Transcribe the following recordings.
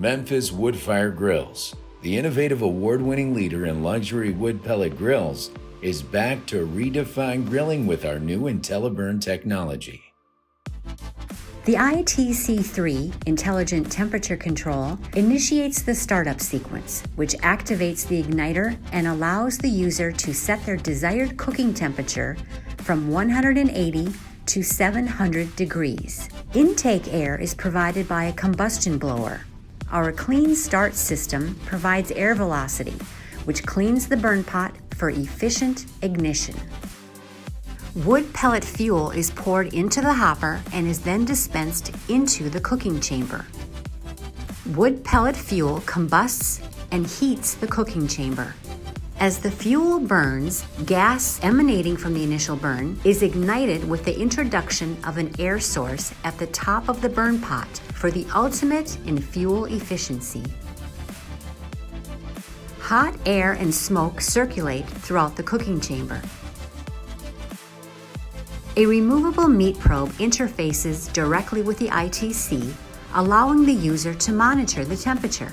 Memphis Wood Fire Grills, the innovative award-winning leader in luxury wood pellet grills, is back to redefine grilling with our new IntelliBurn technology. The ITC3 Intelligent Temperature Control initiates the startup sequence, which activates the igniter and allows the user to set their desired cooking temperature from 180 to 700 degrees. Intake air is provided by a combustion blower. Our Clean Start system provides air velocity, which cleans the burn pot for efficient ignition. Wood pellet fuel is poured into the hopper and is then dispensed into the cooking chamber. Wood pellet fuel combusts and heats the cooking chamber. As the fuel burns, gas emanating from the initial burn is ignited with the introduction of an air source at the top of the burn pot for the ultimate in fuel efficiency. Hot air and smoke circulate throughout the cooking chamber. A removable meat probe interfaces directly with the ITC, allowing the user to monitor the temperature.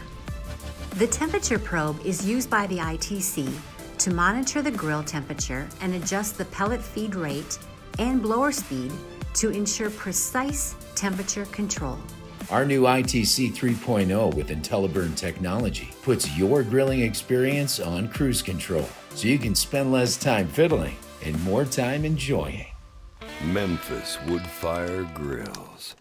The temperature probe is used by the ITC to monitor the grill temperature and adjust the pellet feed rate and blower speed to ensure precise temperature control. Our new ITC 3.0 with IntelliBurn Technology puts your grilling experience on cruise control, so you can spend less time fiddling and more time enjoying. Memphis Wood Fire Grills.